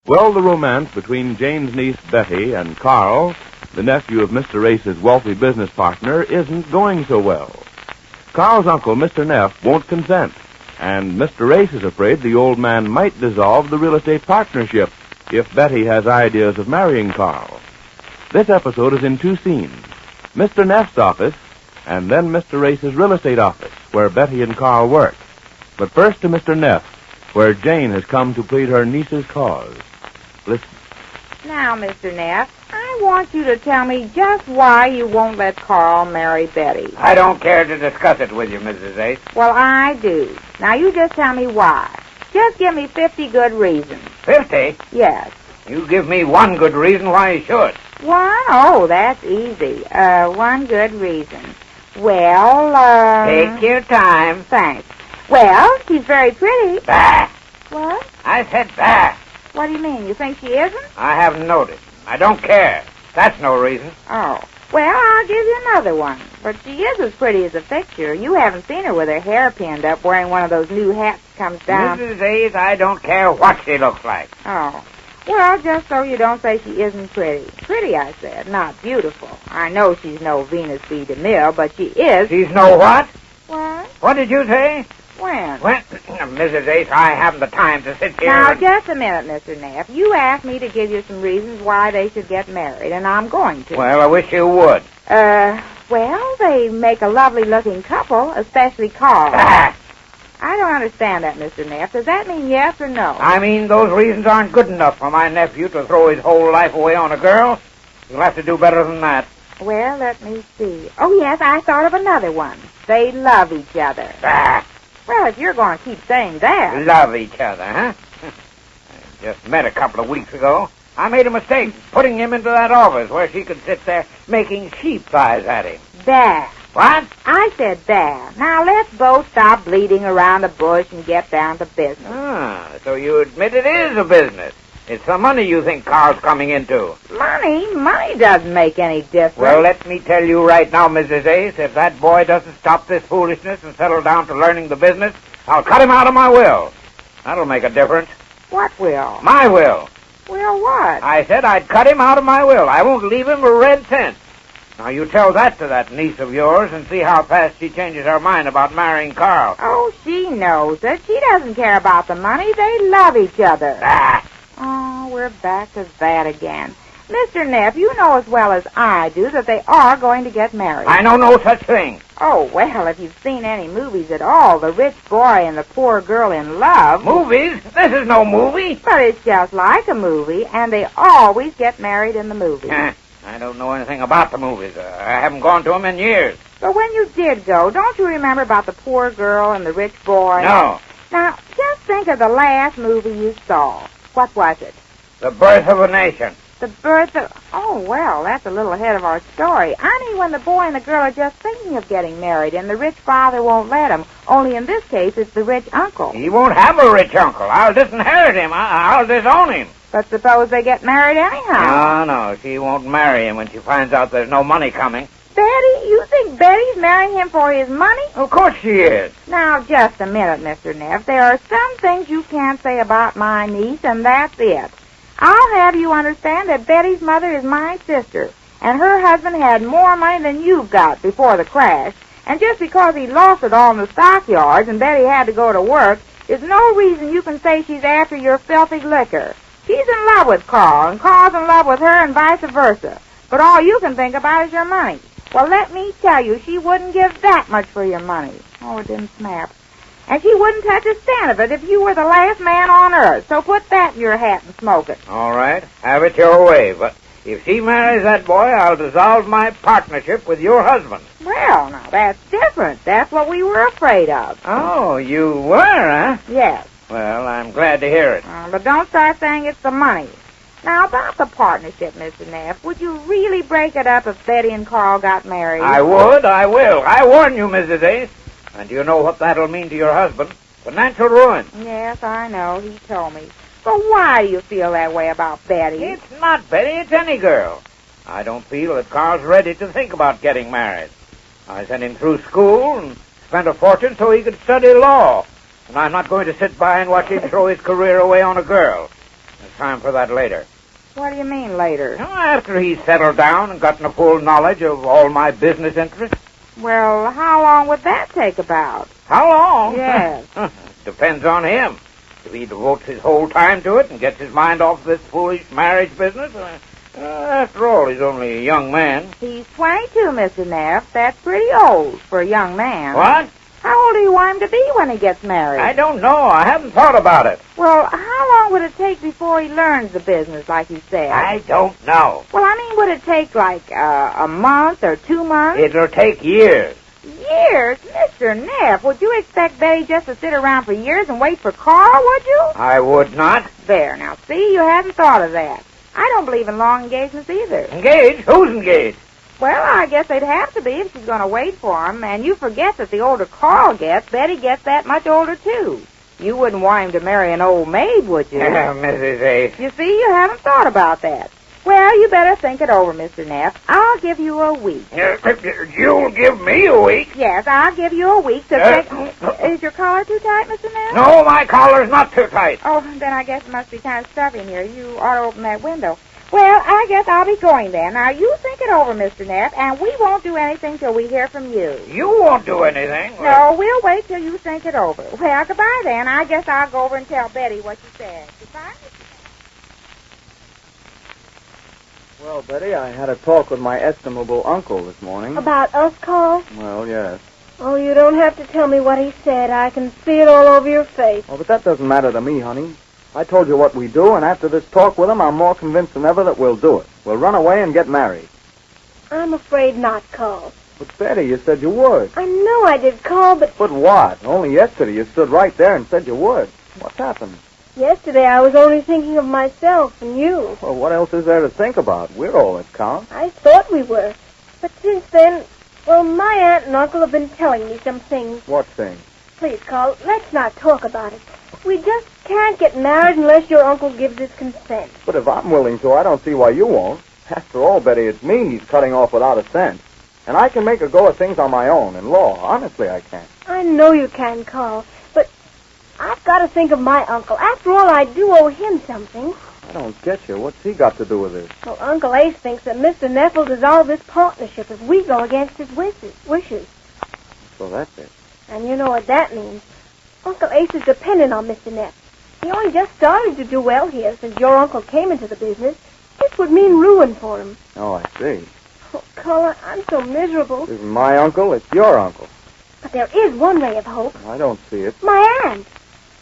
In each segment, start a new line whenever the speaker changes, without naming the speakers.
Well, the romance between Jane's niece Betty and Carl, the nephew of Mr. Ace's wealthy business partner, isn't going so well. Carl's uncle, Mr. Neff, won't consent, and Mr. Ace is afraid the old man might dissolve the real estate partnership if Betty has ideas of marrying Carl. This episode is in two scenes, Mr. Neff's office and then Mr. Ace's real estate office, where Betty and Carl work. But first to Mr. Neff, where Jane has come to plead her niece's cause. Listen.
Now, Mr. Neff, I want you to tell me just why you won't let Carl marry Betty.
I don't care to discuss it with you, Mrs. Ace.
Well, I do. Now, you just tell me why. Just give me 50 good reasons.
50?
Yes.
You give me one good reason why you should.
One? Oh, that's easy. One good reason. Well,
Take your time.
Thanks. Well, she's very pretty.
Bah!
What?
I said bah.
What do you mean? You think she isn't?
I haven't noticed. I don't care. That's no reason.
Oh. Well, I'll give you another one. But she is as pretty as a picture. You haven't seen her with her hair pinned up wearing one of those new hats that comes down.
Mrs. Ace, I don't care what she looks like.
Oh. Well, just so you don't say she isn't pretty. Pretty, I said, not beautiful. I know she's no Venus B. DeMille, but she is...
She's no what?
What?
What did you say?
When?
Mrs. Ace, I haven't the time to sit here
Now, just a minute, Mr. Neff. You asked me to give you some reasons why they should get married, and I'm going to.
Well, I wish you would.
Well, they make a lovely-looking couple, especially Carl.
Ah!
I don't understand that, Mr. Neff. Does that mean yes or no?
I mean, those reasons aren't good enough for my nephew to throw his whole life away on a girl. You'll have to do better than that.
Well, let me see. Oh, yes, I thought of another one. They love each other.
Ah!
Well, if you're going to keep saying that...
Love each other, huh? I just met a couple of weeks ago. I made a mistake putting him into that office where she could sit there making sheep's eyes at him.
There.
What?
I said there. Now, let's both stop bleeding around the bush and get down to business.
Ah, so you admit it is a business. It's the money you think Carl's coming into.
Money? Money doesn't make any difference.
Well, let me tell you right now, Mrs. Ace, if that boy doesn't stop this foolishness and settle down to learning the business, I'll cut him out of my will. That'll make a difference.
What will?
My will.
Will what?
I said I'd cut him out of my will. I won't leave him a red cent. Now, you tell that to that niece of yours and see how fast she changes her mind about marrying Carl.
Oh, she knows it. She doesn't care about the money. They love each other.
Ah!
Oh, we're back to that again. Mr. Neff, you know as well as I do that they are going to get married.
I know no such thing.
Oh, well, if you've seen any movies at all, the rich boy and the poor girl in love...
Movies? This is no movie.
But it's just like a movie, and they always get married in the movie.
I don't know anything about the movies. I haven't gone to them in years.
But when you did go, don't you remember about the poor girl and the rich boy?
No.
Now, just think of the last movie you saw. What was it?
The Birth of a Nation.
The Birth of... Oh, well, that's a little ahead of our story. I mean when the boy and the girl are just thinking of getting married, and the rich father won't let them. Only in this case, it's the rich uncle.
He won't have a rich uncle. I'll disinherit him. I'll disown him.
But suppose they get married anyhow.
No, she won't marry him when she finds out there's no money coming.
Betty? You think Betty's marrying him for his money?
Of course she is.
Now, just a minute, Mr. Neff. There are some things you can't say about my niece, and that's it. I'll have you understand that Betty's mother is my sister, and her husband had more money than you've got before the crash, and just because he lost it all in the stockyards and Betty had to go to work, is no reason you can say she's after your filthy liquor. She's in love with Carl, and Carl's in love with her, and vice versa. But all you can think about is your money. Well, let me tell you, she wouldn't give that much for your money. Oh, it didn't snap. And she wouldn't touch a cent of it if you were the last man on earth. So put that in your hat and smoke it.
All right. Have it your way. But if she marries that boy, I'll dissolve my partnership with your husband.
Well, now, that's different. That's what we were afraid of.
Oh, you were, huh?
Yes.
Well, I'm glad to hear it.
But don't start saying it's the money. Now, about the partnership, Mr. Neff, would you really break it up if Betty and Carl got married?
I would. I will. I warn you, Mrs. Ace. And you know what that'll mean to your husband? Financial ruin.
Yes, I know. He told me. But why do you feel that way about Betty?
It's not Betty. It's any girl. I don't feel that Carl's ready to think about getting married. I sent him through school and spent a fortune so he could study law. And I'm not going to sit by and watch him throw his career away on a girl. time for that later.
What do you mean later?
After he's settled down and gotten a full knowledge of all my business interests.
Well, how long would that take about?
How long?
Yes.
Depends on him. If he devotes his whole time to it and gets his mind off this foolish marriage business, after all, he's only a young man.
He's 22, Mr. Neff. That's pretty old for a young man.
What?
How old do you want him to be when he gets married?
I don't know. I haven't thought about it.
Well, how long would it take before he learns the business, like you said?
I don't know.
Well, I mean, would it take like a month or 2 months?
It'll take years.
Years? Mr. Neff, would you expect Betty just to sit around for years and wait for Carl, would you?
I would not.
There, now, see, you hadn't thought of that. I don't believe in long engagements either.
Engaged? Who's engaged?
Well, I guess they'd have to be if she's going to wait for him. And you forget that the older Carl gets, Betty gets that much older, too. You wouldn't want him to marry an old maid, would you?
Mrs. Ace.
You see, you haven't thought about that. Well, you better think it over, Mr. Neff. I'll give you a week.
You'll give me a week?
Yes, I'll give you a week to think... Is your collar too tight, Mr. Neff?
No, my collar's not too tight.
Oh, then I guess it must be kind of stuffy in here. You ought to open that window. Well, I guess I'll be going then. Now, you think it over, Mr. Neff, and we won't do anything till we hear from you.
You won't do anything?
No, we'll wait till you think it over. Well, goodbye then. I guess I'll go over and tell Betty what you said. Goodbye, Mr.
Well, Betty, I had a talk with my estimable uncle this morning.
About us, Carl?
Well, yes.
Oh, you don't have to tell me what he said. I can see it all over your face.
Oh, but that doesn't matter to me, honey. I told you what we do, and after this talk with him, I'm more convinced than ever that we'll do it. We'll run away and get married.
I'm afraid not, Carl.
But, Betty, you said you would.
I know I did, Carl, but...
But what? Only yesterday you stood right there and said you would. What's happened?
Yesterday I was only thinking of myself and you.
Well, what else is there to think about? We're all that counts.
I thought we were. But since then, well, my aunt and uncle have been telling me some things.
What things?
Please, Carl, let's not talk about it. We just can't get married unless your uncle gives his consent.
But if I'm willing to, I don't see why you won't. After all, Betty, it's me he's cutting off without a cent. And I can make a go of things on my own, in law. Honestly, I can.
I know you can, Carl, but I've got to think of my uncle. After all, I do owe him something.
I don't get you. What's he got to do with this?
Well, Uncle Ace thinks that Mr. Neff will dissolve this partnership if we go against his wishes.
So that's it.
And you know what that means. Uncle Ace is dependent on Mr. Neff. He only just started to do well here since your uncle came into the business. This would mean ruin for him.
Oh, I see.
Oh, Carl, I'm so miserable.
This isn't my uncle, it's your uncle.
But there is one ray of hope.
I don't see it.
My aunt.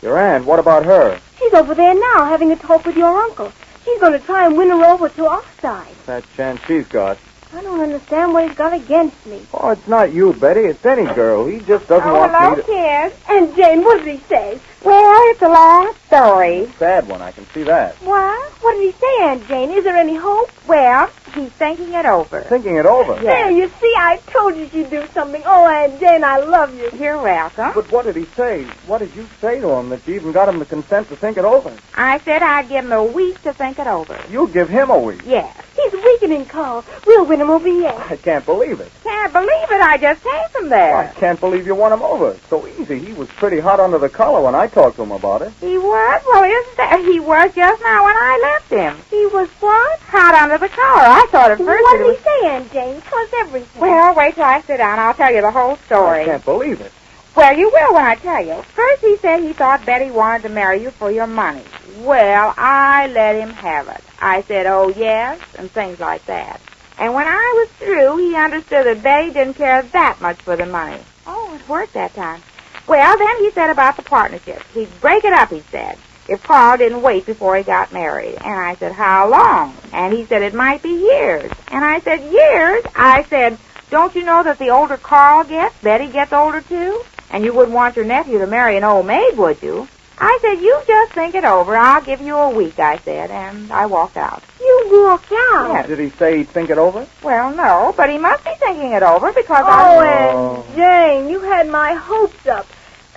Your aunt, what about her?
She's over there now having a talk with your uncle. She's going to try and win her over to our side.
That chance she's got.
I don't understand what he's got against me.
Oh, it's not you, Betty. It's any girl. He just doesn't want
hello,
me to...
kids.
And Jane, what did he say?
Well, it's a long story.
Sad one, I can see that.
What?
What did he say, Aunt Jane? Is there any hope?
Well, he's thinking it over.
Thinking it over.
Yes.
There, you see, I told you she'd do something. Oh, Aunt Jane, I love you.
You're welcome.
But what did he say? What did you say to him that you even got him to consent to think it over?
I said I'd give him a week to think it over.
You give him a week.
Yes.
He's weakening, Carl. We'll win him over yet.
I can't believe it.
Can't believe it. I just came from there.
I can't believe you won him over. It's so easy. He was pretty hot under the collar when I talked to him about it.
He was? Well, isn't that... He was just now when I left him.
He was what?
Hot under the collar. I thought at first
What
it
did
was...
he say, Aunt Jane? Tell us everything.
Well, wait till I sit down. I'll tell you the whole story.
I can't believe it.
Well, you will when I tell you. First, he said he thought Betty wanted to marry you for your money. Well, I let him have it. I said, oh, yes, and things like that. And when I was through, he understood that Betty didn't care that much for the money. Oh, it worked that time. Well, then he said about the partnership. He'd break it up, he said, if Carl didn't wait before he got married. And I said, how long? And he said, it might be years. And I said, years? I said, don't you know that the older Carl gets, Betty gets older too? And you wouldn't want your nephew to marry an old maid, would you? I said, you just think it over. I'll give you a week, I said, and I walked out.
You walked out?
Yes.
Did he say he'd think it over?
Well, no, but he must be thinking it over because
Oh,
I...
Aunt Jane, you had my hopes up.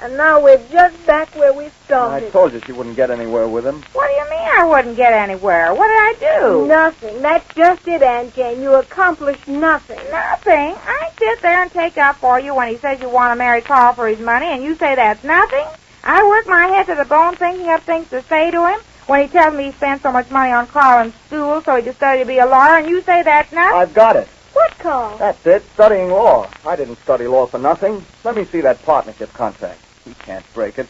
And now we're just back where we
I
started.
told you she wouldn't get anywhere with him.
What do you mean I wouldn't get anywhere? What did I do?
Nothing. That's just it, Aunt Jane. You accomplished nothing.
Nothing. I sit there and take up for you when he says you want to marry Carl for his money, and you say that's nothing? I work my head to the bone thinking up things to say to him. when he tells me he spent so much money on Carl in school so he could study to be a lawyer, and you say that's nuts?
I've got it.
What, Carl?
That's it, studying law. I didn't study law for nothing. Let me see that partnership contract. He can't break it.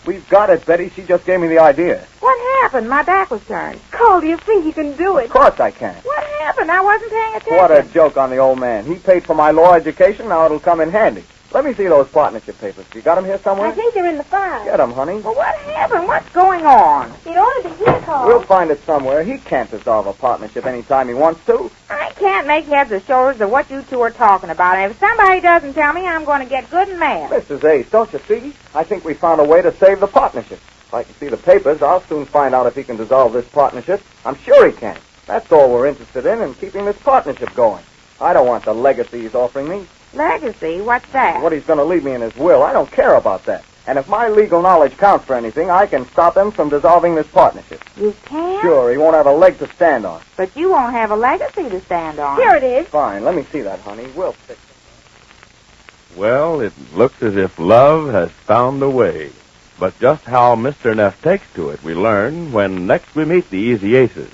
We've got it, Betty. She just gave me the idea.
What happened? My back was turned.
Carl, do you think you can do it?
Of course I can.
What happened? I wasn't paying attention.
What a joke on the old man. He paid for my law education, now it'll come in handy. Let me see those partnership papers. You got them here somewhere?
I think they're in the file.
Get them, honey.
Well, what happened? What's going on?
It ought to be here, Carl.
We'll find it somewhere. He can't dissolve a partnership any time he wants to.
I can't make heads or shoulders of what you two are talking about. And if somebody doesn't tell me, I'm going to get good and mad.
Mrs. Ace, don't you see? I think we found a way to save the partnership. If I can see the papers, I'll soon find out if he can dissolve this partnership. I'm sure he can. That's all we're interested in keeping this partnership going. I don't want the legacy he's offering me.
Legacy? What's that?
What he's going to leave me in his will. I don't care about that. And if my legal knowledge counts for anything, I can stop him from dissolving this partnership.
You can?
Sure, he won't have a leg to stand on.
But you won't have a legacy to stand on.
Here it is.
Fine, let me see that, honey. We'll fix it.
Well, it looks as if love has found a way. But just how Mr. Neff takes to it, we learn when next we meet the Easy Aces.